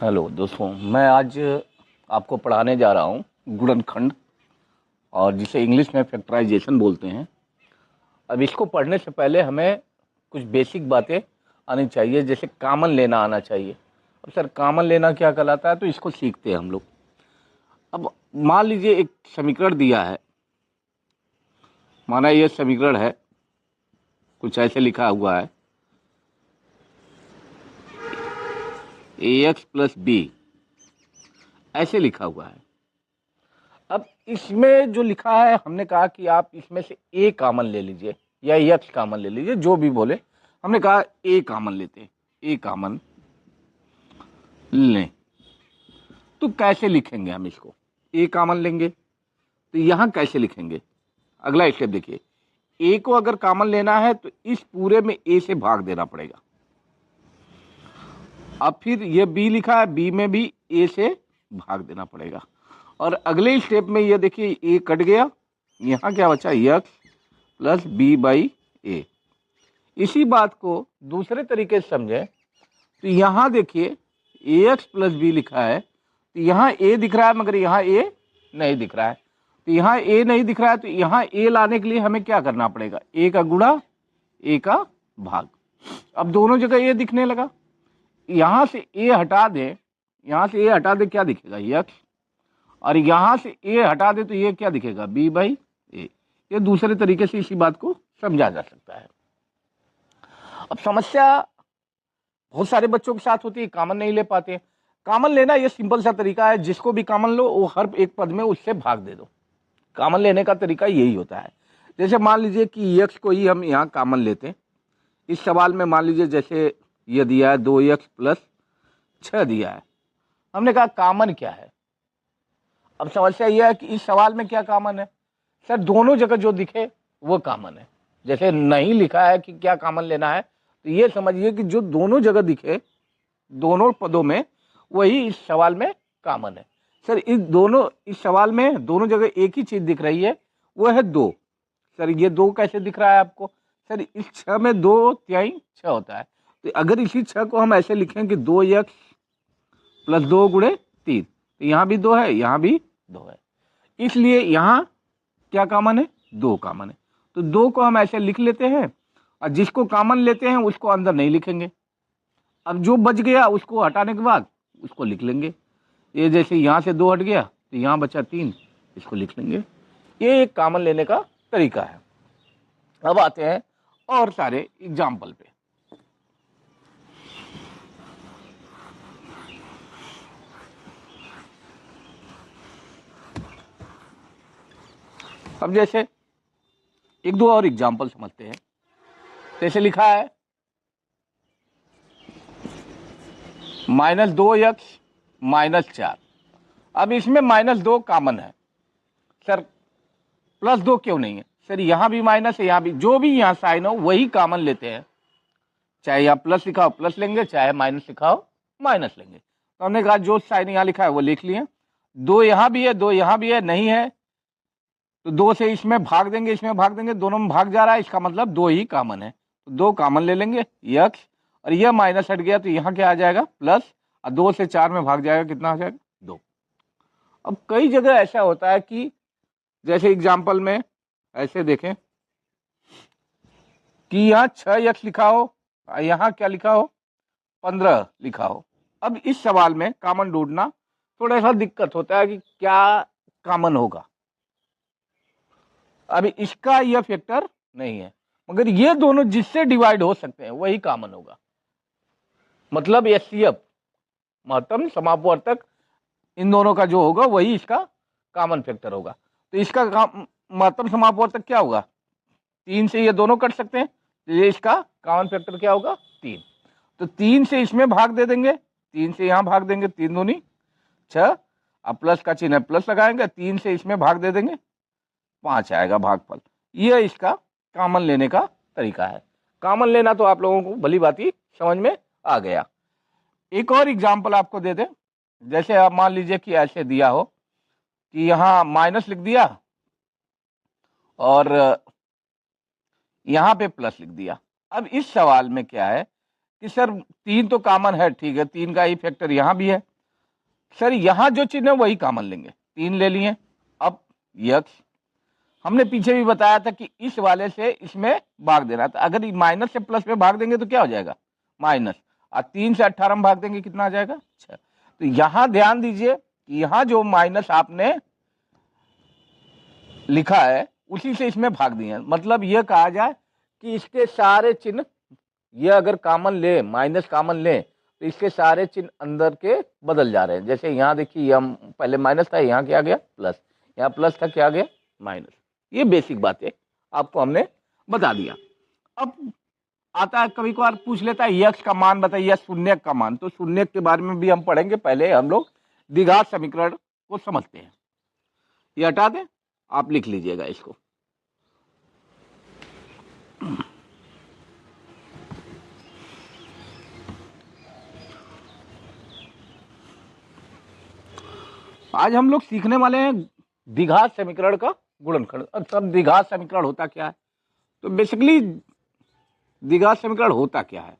Hello दोस्तों, मैं आज आपको पढ़ाने जा रहा हूँ गुणनखंड, और जिसे इंग्लिश में फैक्टराइजेशन बोलते हैं। अब इसको पढ़ने से पहले हमें कुछ बेसिक बातें आनी चाहिए, जैसे कामन लेना आना चाहिए। अब सर, कामन लेना क्या कहलाता है, तो इसको सीखते हैं हम लोग। अब मान लीजिए एक समीकरण दिया है, माना यह समीकरण है, कुछ ऐसे लिखा हुआ है ax प्लस बी, ऐसे लिखा हुआ है। अब इसमें जो लिखा है, हमने कहा कि आप इसमें से ए कॉमन ले लीजिए या यक्स कॉमन ले लीजिए, जो भी बोले। हमने कहा ए कॉमन लेते हैं, ए कॉमन लें। तो कैसे लिखेंगे हम इसको? ए कॉमन लेंगे तो यहां कैसे लिखेंगे? अगला स्टेप देखिए, ए को अगर कॉमन लेना है तो इस पूरे में ए से भाग देना पड़ेगा। अब फिर ये बी लिखा है, बी में भी ए से भाग देना पड़ेगा। और अगले स्टेप में ये देखिए, ए कट गया, यहाँ क्या बचा, यक्स प्लस बी बाई ए। इसी बात को दूसरे तरीके से समझें तो यहाँ देखिए, ए एक्स प्लस बी लिखा है, तो यहाँ ए दिख रहा है मगर यहाँ ए नहीं दिख रहा है। तो यहाँ ए नहीं दिख रहा है, तो यहाँ ए लाने के लिए हमें क्या करना पड़ेगा? ए का गुणा, ए का भाग। अब दोनों जगह ए दिखने लगा, यहाँ से ए हटा दें, यहाँ से ए हटा दे, क्या दिखेगा? यक्स। और यहां से ए हटा दे तो ये क्या दिखेगा? बी बाई ए। ये दूसरे तरीके से इसी बात को समझा जा सकता है। अब समस्या बहुत सारे बच्चों के साथ होती है, कॉमन नहीं ले पाते। कॉमन लेना ये सिंपल सा तरीका है, जिसको भी कॉमन लो वो हर एक पद में उससे भाग दे दो। कॉमन लेने का तरीका यही होता है। जैसे मान लीजिए कि यक्स को ही हम यहाँ कॉमन लेते हैं। इस सवाल में मान लीजिए जैसे ये दिया है 2x प्लस 6 दिया है, हमने कहा कॉमन क्या है। अब समस्या यह है कि इस सवाल में क्या कॉमन है? सर, दोनों जगह जो दिखे वो कॉमन है। जैसे नहीं लिखा है कि क्या कॉमन लेना है, तो ये समझिए कि जो दोनों जगह दिखे, दोनों पदों में, वही इस सवाल में कॉमन है। सर, इस सवाल में दोनों जगह एक ही चीज दिख रही है, वो है 2। सर, ये 2 कैसे दिख रहा है आपको? सर, इस 6 में 2 तिहाई 6 होता है। तो अगर इसी 6 को हम ऐसे लिखें कि 2x प्लस 2 गुणे 3, तो यहाँ भी 2 है, यहाँ भी 2 है, इसलिए यहाँ क्या कॉमन है? 2 कॉमन है। तो 2 को हम ऐसे लिख लेते हैं, और जिसको कॉमन लेते हैं उसको अंदर नहीं लिखेंगे। अब जो बच गया उसको हटाने के बाद उसको लिख लेंगे। ये जैसे यहाँ से 2 हट गया तो यहाँ बचा 3, इसको लिख लेंगे। ये एक कॉमन लेने का तरीका है। अब आते हैं और सारे एग्जाम्पल पे। अब जैसे एक दो और एग्जाम्पल समझते हैं। जैसे लिखा है -2x -4। अब इसमें -2 कॉमन है। सर, +2 क्यों नहीं है? सर, यहां भी माइनस है, यहां भी, जो भी यहां साइन हो वही कॉमन लेते हैं। चाहे यहां प्लस लिखा हो प्लस लेंगे, चाहे माइनस लिखा हो माइनस लेंगे। तो हमने कहा जो साइन यहां लिखा है वो लिख लिए। 2 यहां भी है, 2 यहां भी है, नहीं है तो 2 से इसमें भाग देंगे, इसमें भाग देंगे, दोनों में भाग जा रहा है, इसका मतलब 2 ही कॉमन है। तो 2 कॉमन ले लेंगे, यक्स, और यह माइनस हट गया तो यहाँ क्या आ जाएगा? प्लस, और 2 से 4 में भाग जाएगा, कितना आ जाएगा? 2। अब कई जगह ऐसा होता है कि जैसे एग्जाम्पल में ऐसे देखें कि यहाँ 6x लिखा हो, यहाँ क्या लिखा हो? 15 लिखा हो। अब इस सवाल में कॉमन ढूंढना थोड़ा सा दिक्कत होता है कि क्या कॉमन होगा। अभी इसका यह फैक्टर नहीं है, मगर ये दोनों जिससे डिवाइड हो सकते हैं वही कॉमन होगा। मतलब एचसीएफ, महत्तम समापवर्तक, इन दोनों का जो होगा वही इसका कॉमन फैक्टर होगा। तो इसका महत्तम समापवर्तक क्या होगा? 3 से ये दोनों कट सकते हैं, तो ये इसका कॉमन फैक्टर क्या होगा? 3। तो 3 से इसमें भाग दे देंगे, 3 से यहां भाग देंगे, 3 दूनी 6, अब प्लस का चिन्ह है, प्लस लगाएंगे, 3 से इसमें भाग दे देंगे, 5 आएगा भागफल। यह इसका कॉमन लेने का तरीका है। कॉमन लेना तो आप लोगों को भली बाती समझ में आ गया। एक और एग्जाम्पल आपको दे दें। जैसे आप मान लीजिए कि ऐसे दिया हो कि यहां माइनस लिख दिया और यहां पे प्लस लिख दिया। अब इस सवाल में क्या है कि सर 3 तो कॉमन है, ठीक है, 3 का ही फैक्टर यहां भी है, सर यहां जो चिन्ह है वही कॉमन लेंगे, 3 ले लिए। अब यक्स हमने पीछे भी बताया था कि इस वाले से इसमें भाग देना था। अगर माइनस से प्लस में भाग देंगे तो क्या हो जाएगा, माइनस, और 3 से 18 में भाग देंगे कितना आ जाएगा, 6। तो यहां ध्यान दीजिए कि यहां जो माइनस आपने लिखा है उसी से इसमें भाग दिए। मतलब यह कहा जाए कि इसके सारे चिन्ह, ये अगर कॉमन ले, माइनस कॉमन ले, तो इसके सारे चिन्ह अंदर के बदल जा रहे हैं। जैसे यहाँ देखिए, यहाँ पहले माइनस था, यहाँ क्या आ गया प्लस, यहाँ प्लस था, क्या आ गया माइनस। ये बेसिक बातें आपको हमने बता दिया। अब आता है कभी कभार पूछ लेता है यक्स का मान बताइए, शून्यक का मान। तो शून्यक के बारे में भी हम पढ़ेंगे, पहले हम लोग द्विघात समीकरण को समझते हैं। ये हटा दें, आप लिख लीजिएगा इसको। आज हम लोग सीखने वाले हैं द्विघात समीकरण का गुणनखंड। अब द्विघात समीकरण होता क्या है, तो बेसिकली द्विघात समीकरण होता क्या है,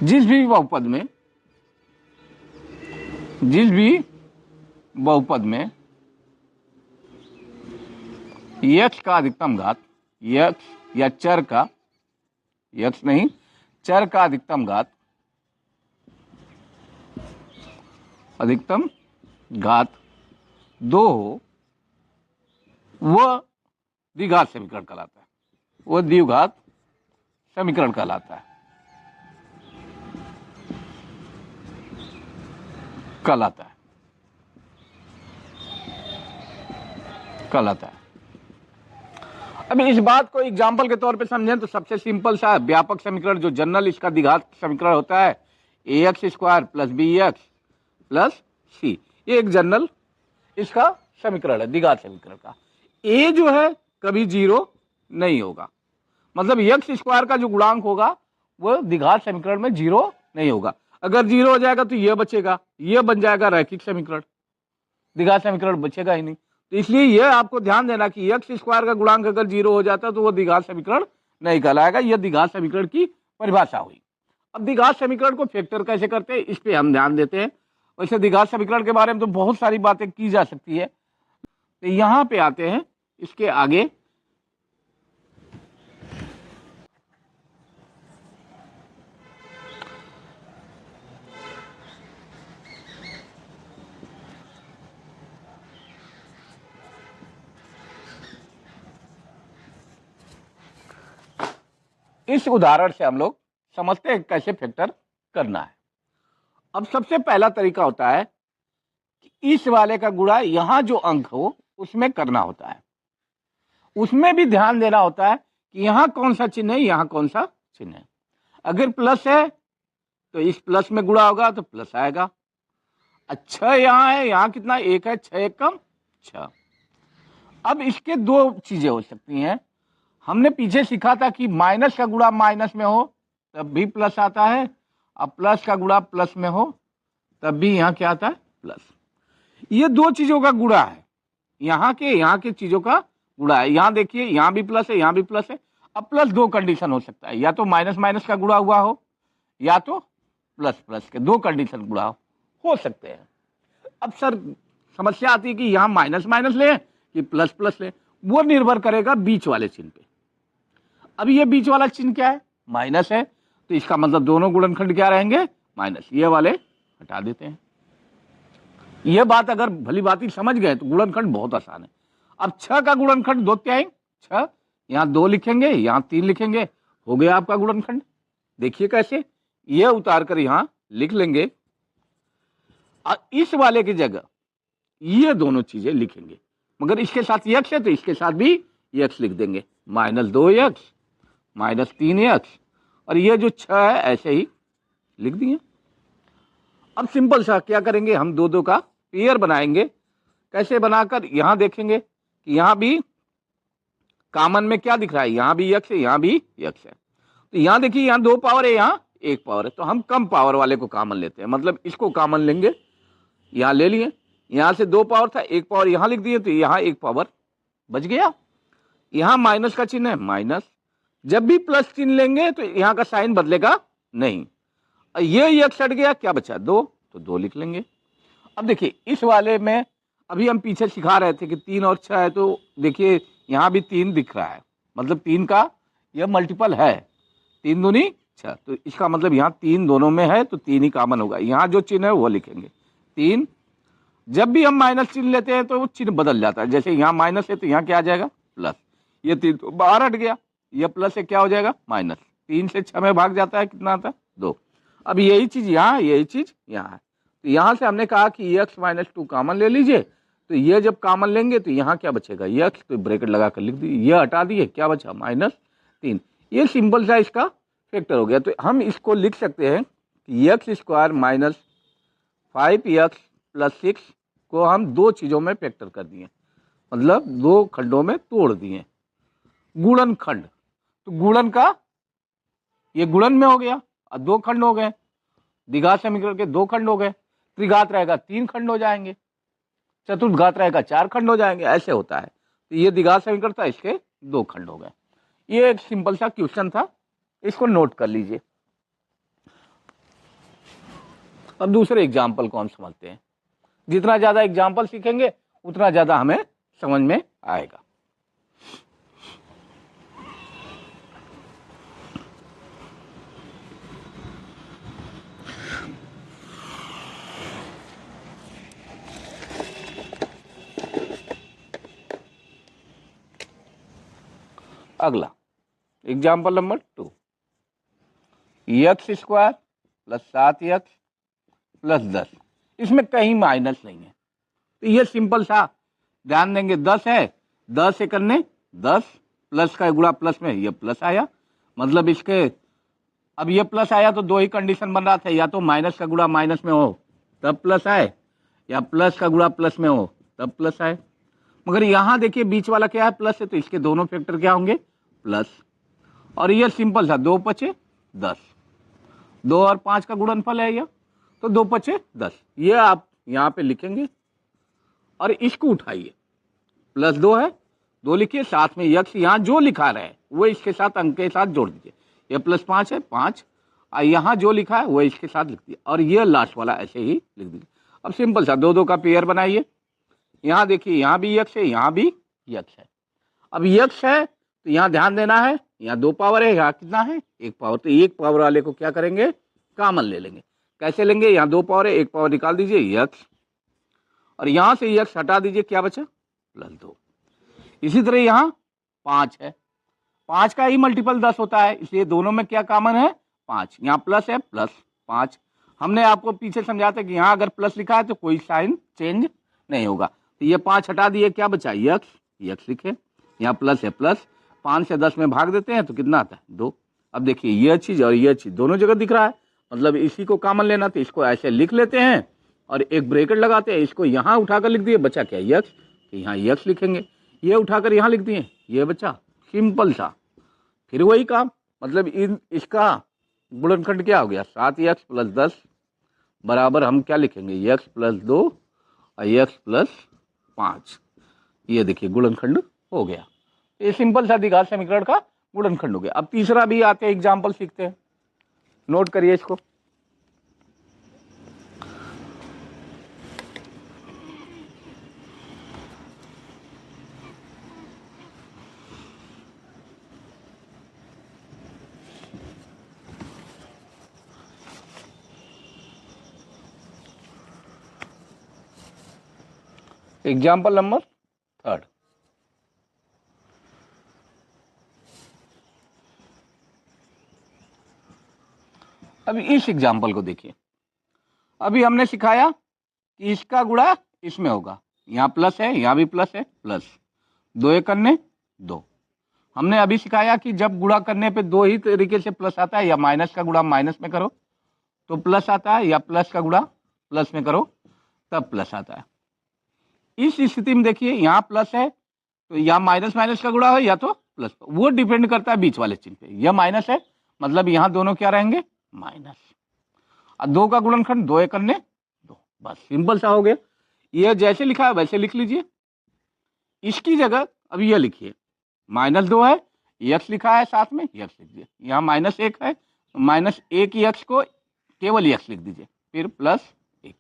जिस भी बहुपद में यक्स का अधिकतम घात, यक्स या चर का, यक्स नहीं चर का अधिकतम घात दो हो, वह द्विघात समीकरण कहलाता है, वह द्विघात समीकरण कहलाता है। अब इस बात को एग्जाम्पल के तौर पे समझें तो सबसे सिंपल सा व्यापक समीकरण जो जनरल इसका द्विघात समीकरण होता है, ax square plus bx plus C. ये एक जनरल इसका समीकरण है द्विघात समीकरण का। a जो है कभी 0 नहीं होगा, मतलब x स्क्वायर का जो गुणांक होगा वो द्विघात समीकरण में 0 नहीं होगा। अगर 0 हो जाएगा तो यह बचेगा, यह बन जाएगा रैखिक समीकरण, द्विघात समीकरण बचेगा ही नहीं। तो इसलिए यह आपको ध्यान देना कि x स्क्वायर का गुणांक अगर 0 हो जाता है तो वह द्विघात समीकरण नहीं कहलाएगा। यह द्विघात समीकरण की परिभाषा हुई। अब द्विघात समीकरण को फैक्टर कैसे करते हैं इस पे हम ध्यान देते हैं। वैसे द्विघात समीकरण के बारे में तो बहुत सारी बातें की जा सकती है, तो यहां पे आते हैं इसके आगे। इस उदाहरण से हम लोग समझते हैं कैसे फैक्टर करना है। अब सबसे पहला तरीका होता है कि इस वाले का गुणा यहां जो अंक हो उसमें करना होता है। उसमें भी ध्यान देना होता है कि यहां कौन सा चिन्ह है, यहां कौन सा चिन्ह है। अगर प्लस है तो इस प्लस में गुणा होगा तो प्लस आएगा। अच्छा यहां है, यहां कितना, 1 है, 6 1 कम 6। अब इसके दो चीजें हो सकती हैं। हमने पीछे सीखा था कि माइनस का गुणा माइनस में हो तब भी प्लस आता है, अब प्लस का गुणा प्लस में हो तब भी यहां क्या आता है, प्लस। ये दो चीजों का गुणा है, यहाँ के चीजों का गुणा है। यहाँ देखिए, यहाँ भी प्लस है, यहाँ भी प्लस है। अब प्लस दो कंडीशन हो सकता है, या तो माइनस माइनस का गुणा हुआ हो या तो प्लस प्लस के, दो कंडीशन गुणा हो सकते हैं। अब सर समस्या आती है कि यहाँ माइनस माइनस ले कि प्लस प्लस ले, वो निर्भर करेगा बीच वाले चिन्ह पे। अब ये बीच वाला चिन्ह क्या है, माइनस है, तो इसका मतलब दोनों गुणनखंड क्या रहेंगे, माइनस। ये वाले हटा देते हैं। ये बात अगर भली बात समझ गए तो गुणनखंड बहुत आसान है। अब 6 का गुणनखंड 2 तिहाई 6, यहाँ 2 लिखेंगे, यहाँ 3 लिखेंगे, हो गया आपका गुणनखंड। देखिए कैसे, ये उतार कर यहाँ लिख लेंगे और इस वाले की जगह ये दोनों चीजें लिखेंगे, मगर इसके साथ यक्स है तो इसके साथ भी यक्स लिख देंगे, -2x -3x, और ये जो 6 है ऐसे ही लिख दिए। अब सिंपल सा क्या करेंगे, हम दो दो का पेयर बनाएंगे। कैसे बनाकर, यहां देखेंगे कि यहां भी कॉमन में क्या दिख रहा है, यहां भी यक्स है, यहां भी यक्स है। तो यहां देखिए, यहां 2 पावर है, यहां 1 पावर है, तो हम कम पावर वाले को कॉमन लेते हैं, मतलब इसको कॉमन लेंगे। यहां ले लिए, यहां से 2 पावर था, 1 पावर यहां लिख दिए, तो यहां 1 पावर बच गया। यहां माइनस का चिन्ह है, माइनस। जब भी प्लस चिन्ह लेंगे तो यहां का साइन बदलेगा नहीं, ये यक्स हट गया, क्या बचा? 2, तो 2 लिख लेंगे। अब देखिए इस वाले में अभी हम पीछे सिखा रहे थे कि 3 और 6 है, तो देखिए यहाँ भी 3 दिख रहा है, मतलब 3 का यह मल्टीपल है, 3 दूनी 6, तो इसका मतलब यहाँ 3 दोनों में है, तो 3 ही कॉमन होगा। यहाँ जो चिन्ह है वो लिखेंगे 3। जब भी हम माइनस चिन्ह लेते हैं तो वो चिन्ह बदल जाता है, जैसे यहाँ माइनस है तो यहाँ क्या आ जाएगा? प्लस। ये 3 तो बाहर हट गया, ये प्लस से क्या हो जाएगा? माइनस। 3 से 6 में भाग जाता है, कितना आता है? 2। अब यही चीज यहाँ, यही चीज यहाँ है, तो यहाँ से हमने कहा कि x माइनस 2 कॉमन ले लीजिए, तो ये जब कॉमन लेंगे तो यहाँ क्या बचेगा? x, तो ब्रैकेट लगा कर लिख दीजिए, ये हटा दिए, क्या बचा? -3। ये सिंपल सा इसका फैक्टर हो गया। तो हम इसको लिख सकते हैं कि x² माइनस 5x प्लस 6 को हम 2 चीजों में फैक्टर कर दिए, मतलब 2 खंडों में तोड़ दिए, गुणन खंड। तो गुणन का ये गुणन में हो गया, और 2 खंड हो गए, द्विघात समीकरण के 2 खंड हो गए, त्रिघात रहेगा 3 खंड हो जाएंगे, चतुर्थघात रहेगा 4 खंड हो जाएंगे, ऐसे होता है। तो ये द्विघात समीकरण था, इसके 2 खंड हो गए। ये एक सिंपल सा क्वेश्चन था, इसको नोट कर लीजिए। अब दूसरे एग्जाम्पल को हम समझते हैं। जितना ज्यादा एग्जाम्पल सीखेंगे उतना ज्यादा हमें समझ में आएगा। अगला example number 2, x² plus 7x plus 10, इसमें कहीं माइनस नहीं है, तो ये सिंपल सा ध्यान देंगे, 10 है, 10 से करने 10, प्लस का गुणा प्लस में ये प्लस आया, मतलब इसके अब ये प्लस आया तो 2 ही कंडीशन बन रहा था, या तो माइनस का गुणा माइनस में हो तब प्लस आए, या प्लस का गुणा प्लस में हो तब प्लस आए। मगर यहां देखिए बीच वाला क्या है? प्लस है, तो इसके दोनों फैक्टर क्या होंगे? प्लस। और ये सिंपल था, 2 पचे 10, 2 और 5 का गुणनफल है यह, तो 2 पचे 10, ये आप यहां पे लिखेंगे और इसको उठाइए, +2 है, 2 लिखिए, साथ में यक्स यहां जो लिखा रहे वो इसके साथ अंक के साथ जोड़ दीजिए, ये +5 है 5, और यहां जो लिखा है वो इसके साथ लिख दिए, और ये लास्ट वाला ऐसे ही लिख दीजिए। अब सिंपल सा 2 2 का पेयर बनाइए, यहां देखिए यहां भी यक्स है, यहां भी यक्स है। अब यक्स है तो यहां ध्यान देना है, यहाँ 2 पावर है, यहाँ कितना है? 1 पावर, तो 1 पावर वाले को क्या करेंगे? कॉमन ले लेंगे। कैसे लेंगे? यहाँ 2 पावर है, 1 पावर निकाल दीजिए यक्स, और यहां से यक्स हटा दीजिए, क्या बचा? +2। इसी तरह यहाँ 5 है, 5 का ही मल्टीपल 10 होता है, इसलिए दोनों में क्या कॉमन है? 5। यहाँ प्लस है, +5। हमने आपको पीछे समझाया था कि यहाँ अगर प्लस लिखा है तो कोई साइन चेंज नहीं होगा, तो ये 5 हटा दिए, क्या बचा? यक्स, यक्स लिखे, यहाँ प्लस है, प्लस 5 से 10 में भाग देते हैं तो कितना आता है? 2। अब देखिए यह चीज और यह चीज दोनों जगह दिख रहा है, मतलब इसी को कॉमन लेना, तो इसको ऐसे लिख लेते हैं और एक ब्रैकेट लगाते हैं, इसको यहाँ उठाकर लिख दिए, बचा क्या? यक्स, तो यहाँ यक्स लिखेंगे, ये उठाकर यहाँ लिख दिए, ये बचा, सिंपल सा। फिर वही काम, मतलब इसका गुणनखंड क्या हो गया? 7x प्लस 10 बराबर हम क्या लिखेंगे? x प्लस 2 और x प्लस 5। ये देखिए गुणनखंड हो गया, ये सिंपल सा द्विघात समीकरण का गुणनखंड हो गया। अब तीसरा भी आते हैं, एग्जाम्पल सीखते हैं, नोट करिए इसको। एग्जाम्पल नंबर 3, अभी इस एग्जाम्पल को देखिए। अभी हमने सिखाया कि इसका गुणा इसमें होगा, यहाँ प्लस है, यहाँ भी प्लस है, प्लस 2 एक करने 2। हमने अभी सिखाया कि जब गुणा करने पे 2 ही तरीके से प्लस आता है, या माइनस का गुणा माइनस में करो तो प्लस आता है, या प्लस का गुणा प्लस में करो तब प्लस आता है। इस स्थिति में देखिए यहाँ प्लस है तो या माइनस माइनस का गुणा हो या तो प्लस, वो डिपेंड करता है बीच वाले चिन्ह पे। यह माइनस है, मतलब यहाँ दोनों क्या रहेंगे? माइनस। और 2 का गुणनखंड 2 एक करने 2, बस सिंपल सा हो गया। यह जैसे लिखा है वैसे लिख लीजिए। इसकी जगह अब यह लिखिए, -2 है, यक्स लिखा है साथ में, यक्स लिख दिए, यहाँ -1 है, -1 यक्स को केवल x लिख दीजिए, फिर प्लस 1।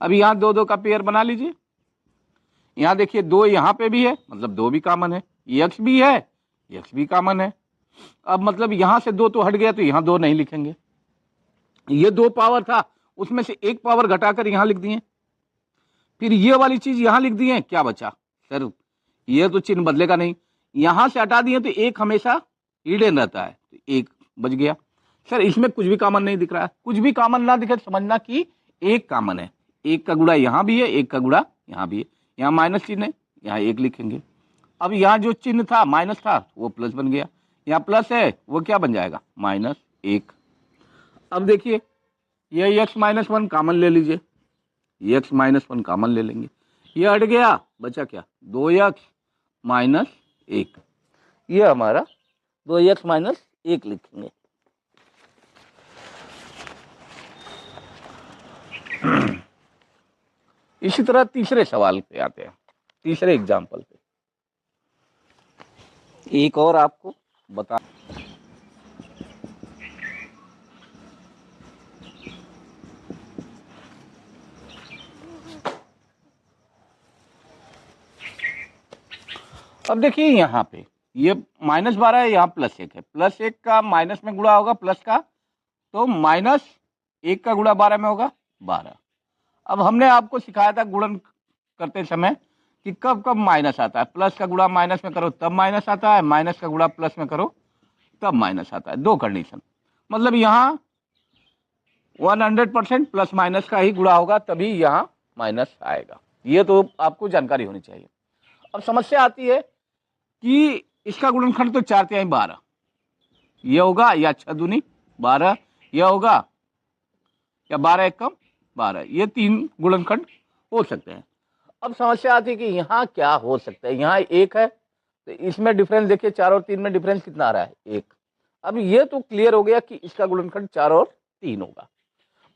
अब यहाँ 2 2 का पेयर बना लीजिए। यहाँ देखिए 2 यहाँ पे भी है, मतलब 2 भी कॉमन है, x भी है, x भी कॉमन है। अब मतलब यहाँ से 2 तो हट गया, तो यहाँ 2 नहीं लिखेंगे। ये 2 पावर था, उसमें से 1 पावर घटाकर यहाँ लिख दिए, फिर ये वाली चीज यहाँ लिख दिए। क्या बचा सर? ये तो चिन्ह बदलेगा नहीं, यहां से हटा दिए तो 1 हमेशा हिडन रहता है, तो 1 बच गया। सर इसमें कुछ भी कॉमन नहीं दिख रहा है, कुछ भी कॉमन ना दिखे समझना कि 1 कॉमन है। 1 का गुणा यहाँ भी है, 1 का गुणा यहाँ भी है। यहाँ माइनस चिन्ह है, यहाँ 1 लिखेंगे। अब यहाँ जो चिन्ह था माइनस था वो प्लस बन गया, यहाँ प्लस है वो क्या बन जाएगा? -1। अब देखिए ये x -1 कॉमन ले लीजिए, x -1 कॉमन ले लेंगे, ये हट गया, बचा क्या? 2x -1। ये हमारा 2x -1 लिखेंगे। इसी तरह तीसरे सवाल पे आते हैं, तीसरे एग्जाम्पल पे। एक और आपको बता, अब देखिए यहाँ पे ये -12 है, यहाँ +1 है। +1 का माइनस में गुणा होगा प्लस का, तो -1 का गुणा 12 में होगा 12। अब हमने आपको सिखाया था गुणन करते समय कि कब कब माइनस आता है। प्लस का गुणा माइनस में करो तब माइनस आता है, माइनस का गुणा प्लस में करो तब माइनस आता है। 2 कंडीशन, मतलब यहाँ 100% प्लस माइनस का ही गुणा होगा तभी यहाँ माइनस आएगा। ये तो आपको जानकारी होनी चाहिए। अब समस्या आती है कि इसका गुणनखंड तो 4 × 12 ये होगा, या 6 दूनी 12 यह होगा, या 12 एकम 12, ये 3 गुणनखंड हो सकते हैं। अब समस्या आती है कि यहाँ क्या हो सकता है। यहाँ 1 है तो इसमें डिफरेंस देखिए, 4 और 3 में डिफरेंस कितना आ रहा है? 1। अब ये तो क्लियर हो गया कि इसका गुणनखंड 4 और 3 होगा।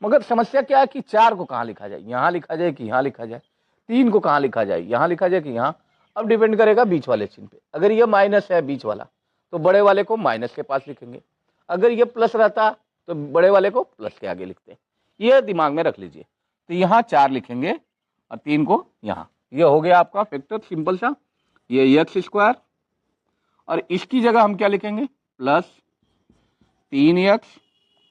मगर समस्या क्या है कि 4 को कहाँ लिखा जाए? यहाँ लिखा जाए कि यहाँ लिखा जाए? 3 को कहाँ लिखा जाए? यहाँ लिखा जाए कि यहाँ? अब डिपेंड करेगा बीच वाले चिन्ह पे। अगर ये माइनस है बीच वाला तो बड़े वाले को माइनस के पास लिखेंगे, अगर ये प्लस रहता तो बड़े वाले को प्लस के आगे लिखते हैं। ये दिमाग में रख लीजिए। तो यहाँ 4 लिखेंगे और 3 को यहाँ। ये हो गया आपका फैक्टर सिंपल सा, ये x², और इसकी जगह हम क्या लिखेंगे? +3x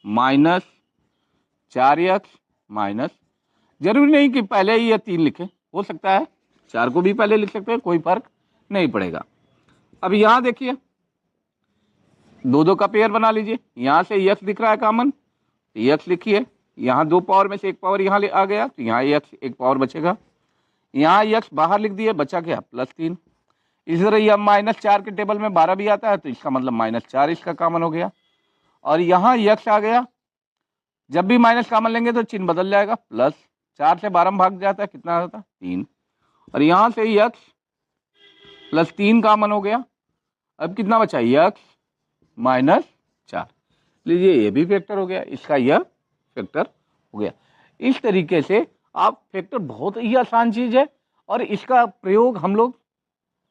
-4x जरूरी नहीं कि पहले ही ये 3 लिखें, हो सकता है 4 को भी पहले लिख सकते हैं, कोई फर्क नहीं पड़ेगा। अब यहाँ देखिए 2 2 का पेयर बना लीजिए। यहाँ से x दिख रहा है कॉमन, तो x लिखिए। यहाँ 2 पावर में से 1 पावर यहाँ आ गया, तो यहाँ x 1 पावर बचेगा। यहाँ x बाहर लिख दिए, बचा क्या? +3। इसी तरह यह -4 के टेबल में 12 भी आता है, तो इसका मतलब -4 इसका कॉमन हो गया। और यहाँ x आ गया, जब भी माइनस कॉमन लेंगे तो चिन्ह बदल जाएगा, +4 से 12 में भाग जाता है, कितना होता है? 3। और यहाँ से x +3 कॉमन हो गया। अब कितना बचा? x -4। लीजिए ये भी फैक्टर हो गया, इसका यह फैक्टर हो गया। इस तरीके से आप फैक्टर, बहुत ही आसान चीज है, और इसका प्रयोग हम लोग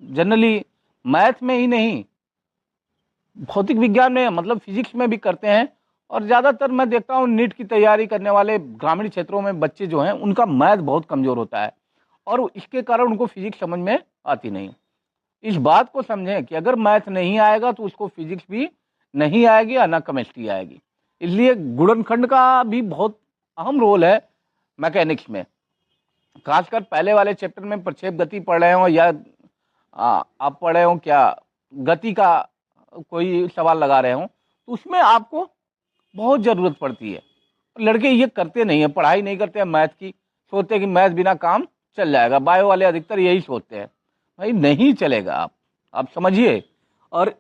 जनरली मैथ में ही नहीं, भौतिक विज्ञान में, मतलब फिजिक्स में भी करते हैं। और ज़्यादातर मैं देखता हूँ नीट की तैयारी करने वाले ग्रामीण क्षेत्रों में बच्चे जो हैं उनका मैथ बहुत कमज़ोर होता है, और इसके कारण उनको फिजिक्स समझ में आती नहीं। इस बात को समझें कि अगर मैथ नहीं आएगा तो उसको फिजिक्स भी नहीं आएगी और ना केमिस्ट्री आएगी। इसलिए गुणनखंड का भी बहुत अहम रोल है मैकेनिक्स में। खासकर पहले वाले चैप्टर में प्रक्षेप गति पढ़ रहे हो, या आप पढ़ रहे हो क्या गति का कोई सवाल लगा रहे हो, तो उसमें आपको बहुत ज़रूरत पड़ती है। लड़के ये करते नहीं है, पढ़ाई नहीं करते हैं मैथ की, सोचते हैं कि मैथ बिना काम चल जाएगा। बायो वाले अधिकतर यही सोचते हैं, भाई नहीं चलेगा। आप समझिए, और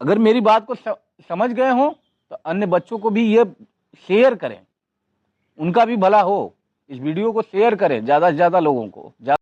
अगर मेरी बात को समझ गए हो तो अन्य बच्चों को भी ये शेयर करें, उनका भी भला हो। इस वीडियो को शेयर करें ज़्यादा से ज़्यादा लोगों को।